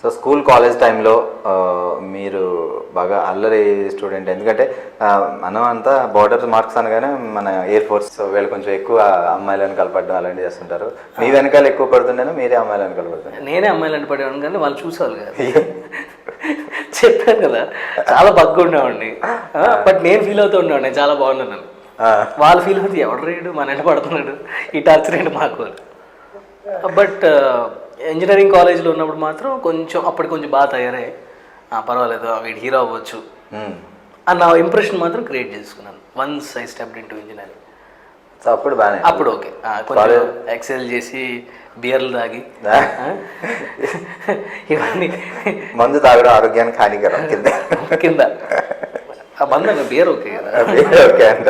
So school college టైంలో మీరు బాగా అల్లరి స్టూడెంట్, ఎందుకంటే మనం అంతా బోర్డర్ మార్క్స్ అనగానే మన ఎయిర్ ఫోర్స్, సో వీళ్ళు కొంచెం ఎక్కువ అమ్మాయిలను కలపడడం అలాంటివి చేస్తుంటారు. మీ వెనకాల ఎక్కువ పడుతుండేనా మీరే అమ్మాయిలను కలపడుతుంది? నేనే అమ్మాయిలను పడేవాడిని, కానీ వాళ్ళు చూసేవాళ్ళు కాదు. చెప్పాను కదా, చాలా బగ్గా ఉండేవాడిని. బట్ నేను ఫీల్ అవుతూ ఉండేవాడిని చాలా బాగున్నాను. వాళ్ళు ఫీల్ అవుతుంది, ఎవడు రేడు మన ఎంట పడుతున్నాడు, ఈ టార్చర్ ఏంటి మాకు. బట్ ఇంజనీరింగ్ కాలేజ్లో ఉన్నప్పుడు మాత్రం అప్పటి కొంచెం బాగా తయారయ్యాయి. పర్వాలేదు, వీడు హీరో అవ్వచ్చు అన్న ఇంప్రెషన్ మాత్రం క్రియేట్ చేసుకున్నాను once I stepped into engineering. So అప్పుడు బాగా, అప్పుడు ఓకే, కొంచెం ఎక్సెల్ చేసి బియర్లు తాగి ఇవన్నీ. మందు తాగడం ఆరోగ్యానికి హానికరం కింద బంధంగా బియర్ ఓకే కదా, ఓకే అంట.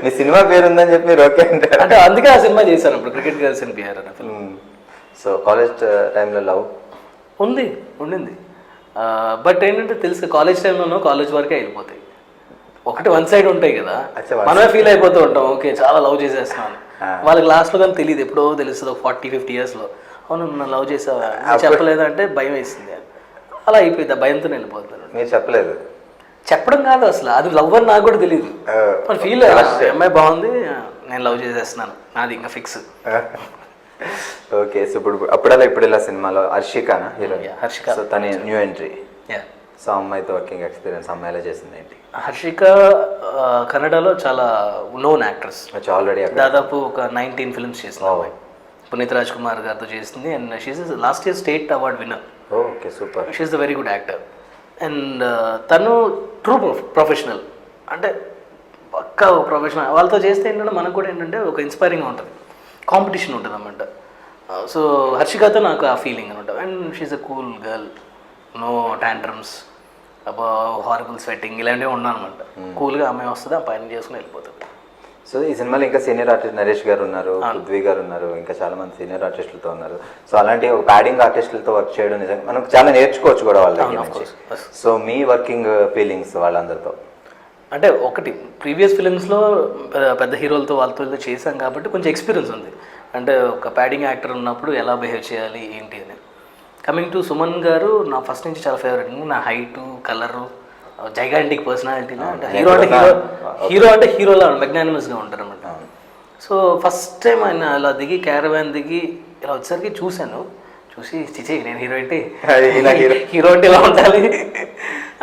మీ సినిమా పేరు ఉందని చెప్పి మీరు ఓకే అంటే అందుకే ఆ సినిమా చేశాను అప్పుడు, క్రికెట్ గర్ల్స్ అండ్ బియర్ అన్న ఫిల్మ్. సో కాలేజ్ టైంలో లవ్ ఉండింది. బట్ ఏంటంటే తెలుసు, కాలేజ్ టైంలోనూ కాలేజ్ వరకే వెళ్ళిపోతాయి. ఒకటి వన్ సైడ్ ఉంటాయి కదా, మనమే ఫీల్ అయిపోతూ ఉంటాం ఓకే చాలా లవ్ చేసేస్తున్నాను. వాళ్ళకి లాస్ట్లో కానీ తెలియదు, ఎప్పుడో తెలుస్తుంది 40-50 yearsలో. అవును నన్ను లవ్ చేసావా, చెప్పలేదంటే భయం వేస్తుంది. అలా అయిపోయింది, ఆ భయంతో వెళ్ళిపోతాను. మీరు చెప్పలేదు? చెప్పడం కాదు అసలు, అది లవ్ అని నాకు కూడా తెలియదు. మన ఫీల్ అమ్మాయి బాగుంది, నేను లవ్ చేసేస్తున్నాను, నాది ఇంకా ఫిక్స్. ఓకే, సో ఇప్పుడు ఇలా సినిమాలో హర్షికానా హీరో? హర్షిక. సో తన న్యూ ఎంట్రీ. సో అమ్మాయితో వర్కింగ్ ఎక్స్పీరియన్స్, అమ్మాయిలా చేసింది ఏంటి? హర్షిక కన్నడలో చాలా నోన్ యాక్ట్రెస్, ఆల్రెడీ దాదాపు ఒక 19 films చేసింది అమ్మాయి. పునీత్ రాజ్ కుమార్ గారితో చేసింది. And she's last year state award winner. Okay, super. She's the very good actor. And తను ట్రూ ప్రొఫెషనల్, అంటే పక్కా ప్రొఫెషనల్. వాళ్ళతో చేస్తే ఏంటంటే మనకు కూడా ఏంటంటే ఒక ఇన్స్పైరింగ్గా ఉంటుంది, కాంపిటీషన్ ఉంటుంది అన్నమాట. సో హర్షికతో నాకు ఆ ఫీలింగ్ అనమాట. And she's a cool girl, no tantrums, horrible sweating ఇలాంటివి ఉన్నాను అనమాట. కూల్గా అమ్మాయి వస్తుంది, ఆ పైన చేసుకుని వెళ్ళిపోతుంది. సో ఈ సినిమాలో ఇంకా సీనియర్ ఆర్టిస్ట్ నరేష్ గారు ఉన్నారు, పృథ్వీ గారు ఉన్నారు, ఇంకా చాలా మంది సీనియర్ ఆర్టిస్టులతో ఉన్నారు. సో అలాంటి ఒక ప్యాడింగ్ ఆర్టిస్టులతో వర్క్ చేయడం నిజంగా మనకు చాలా నేర్చుకోవచ్చు కూడా వాళ్ళ దగ్గర నుంచి. సో మీ వర్కింగ్ ఫీలింగ్స్ వాళ్ళందరితో అంటే ఒకటి ప్రీవియస్ ఫిలిమ్స్లో పెద్ద హీరోలతో వాళ్ళతో చేశాం కాబట్టి కొంచెం ఎక్స్పీరియన్స్ ఉంది. అంటే ఒక ప్యాడింగ్ యాక్టర్ ఉన్నప్పుడు ఎలా బిహేవ్ చేయాలి ఏంటి అని. కమింగ్ టు సుమన్ గారు, నా ఫస్ట్ నుంచి చాలా ఫేవరెట్. నా హైటు, కలరు, జైగాంటిక్ పర్సనాలిటీ. అంటే హీరో అంటే హీరోలా మెగ్నానిమస్గా ఉంటారు అన్నమాట. సో ఫస్ట్ టైం ఆయన అలా దిగి క్యారవాన్ దిగి ఇలా వచ్చేసరికి చూసి చిచి నేను హీరో అంటే ఇలా ఉండాలి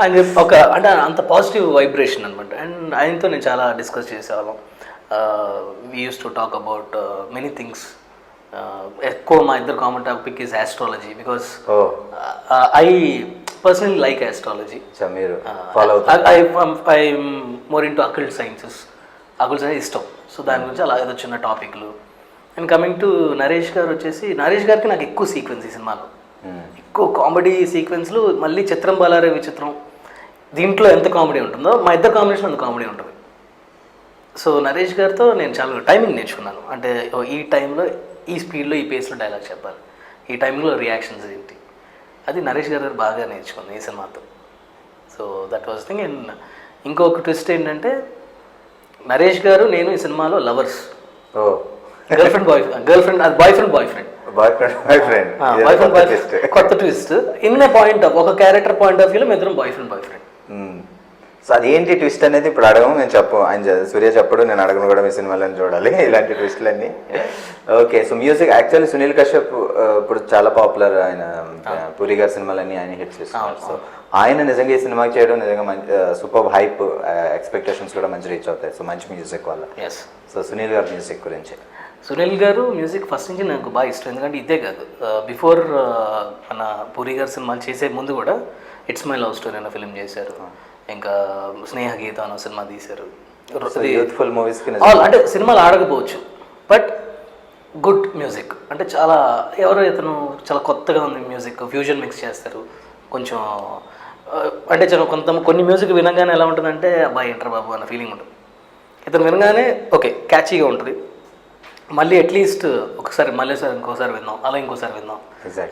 అని చెప్పి ఒక అంటే అంత పాజిటివ్ వైబ్రేషన్ అనమాట. అండ్ ఆయనతో నేను చాలా డిస్కస్ చేసేవాళ్ళం. We use to talk about many things. ఎక్కువ మా ఇద్దరు common topic is astrology, because I personally like astrology. I more into occult sciences. Occult science ఇష్టం. సో దాని గురించి అలా ఏదో చిన్న టాపిక్లు. అండ్ కమింగ్ టు నరేష్ గారు వచ్చేసి, నరేష్ గారికి నాకు ఎక్కువ సీక్వెన్స్ ఈ సినిమాలో, ఎక్కువ కామెడీ సీక్వెన్స్లు. మళ్ళీ చిత్రం బాలారే విచిత్రం దీంట్లో ఎంత కామెడీ ఉంటుందో మా ఇద్దరు కాంబినేషన్ అంత కామెడీ ఉంటుంది. సో నరేష్ గారితో నేను చాలా టైమింగ్ నేర్చుకున్నాను. అంటే ఈ టైంలో ఈ స్పీడ్లో ఈ పేస్లో డైలాగ్ చెప్పాలి, ఈ టైంలో రియాక్షన్స్ ఏంటి, అది నరేష్ గారు బాగా నేర్చుకున్నాను ఈ సినిమాతో. So that was thing. And ఇంకొక ట్విస్ట్ ఏంటంటే నరేష్ గారు నేను ఈ సినిమాలో lovers. Girl friend boy friend కొత్త ట్విస్ట్. ఇన్ పాయింట్ ఆఫ్ ఒక క్యారెక్టర్ పాయింట్ ఆఫ్ వ్యూలో మేము ఇద్దరం బాయ్ ఫ్రెండ్. సో అదేంటి ట్విస్ట్ అనేది ఇప్పుడు అడగము, నేను ఆయన సూర్య చెప్పడు, నేను అడగను కూడా మీ సినిమాలను చూడాలి ఇలాంటి ట్విస్టులన్నీ. Okay, so music actually Sunil Kashyap ఇప్పుడు చాలా పాపులర్. ఆయన పూరి గారి సినిమాలన్నీ ఆయన హిట్స్ చేస్తున్నారు. సో ఆయన నిజంగా ఈ సినిమాకి చేయడం నిజంగా మంచి సూపర్ హైప్, ఎక్స్పెక్టేషన్స్ కూడా మంచి రీచ్ అవుతాయి. సో మంచి మ్యూజిక్ వల్ల. సో సునీల్ గారి మ్యూజిక్ గురించి. సునీల్ గారు మ్యూజిక్ ఫస్ట్ నుంచి నాకు బాగా ఇష్టం. ఎందుకంటే ఇదే కాదు, బిఫోర్ మన పూరి గారి సినిమాలు చేసే ముందు కూడా ఇట్స్ మై లవ్ స్టోరీ అన్న ఫిల్మ్ చేశారు. ఇంకా స్నేహ గీత అన్న సినిమా తీశారు. యూత్ఫుల్ మూవీస్ అంటే సినిమాలు ఆడకపోవచ్చు, బట్ గుడ్ మ్యూజిక్. అంటే చాలా ఇతను చాలా కొత్తగా ఉంది మ్యూజిక్, ఫ్యూజన్ మిక్స్ చేస్తారు కొంచెం. అంటే కొన్ని మ్యూజిక్ వినగానే ఎలా ఉంటుందంటే అబ్బాయి ఎంటర్ బాబు అన్న ఫీలింగ్ ఉంటుంది. ఇతను వినగానే ఓకే క్యాచీగా ఉంటుంది. మళ్ళీ అట్లీస్ట్ ఒకసారి ఇంకోసారి విందాం, అలా ఇంకోసారి విందాం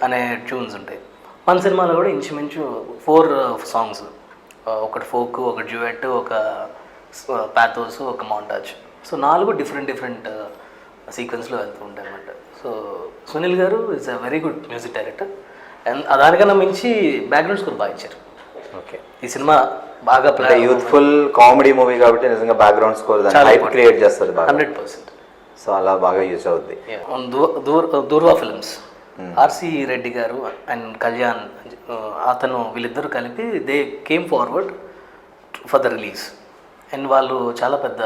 అనే ట్యూన్స్ ఉంటాయి. మన సినిమాలో కూడా ఇంచుమించు 4 songs, ఒకటి ఫోక్, ఒక డ్యూయట్, ఒక ప్యాథోస్, ఒక మౌంటాజ్. సో 4 డిఫరెంట్ సీక్వెన్స్లో వెళ్తూ ఉంటాయి అన్నమాట. సో సునీల్ గారు is a very good music director. And దానికన్నా మించి బ్యాక్గ్రౌండ్ స్కోర్ బాగా ఇచ్చారు. ఓకే, ఈ సినిమా బాగా అంటే యూత్ఫుల్ కామెడీ మూవీ కాబట్టి నిజంగా బ్యాక్గ్రౌండ్ స్కోర్ దాని హైప్ క్రియేట్ చేస్తుంది బాగా. 100%. సో అలా బాగా యూజ్ అవుద్ది. దూర్వా ఫిల్మ్స్, ఆర్సి రెడ్డి గారు అండ్ కళ్యాణ్ అతను వీళ్ళిద్దరూ కలిపి they came forward for the release. And వాళ్ళు చాలా పెద్ద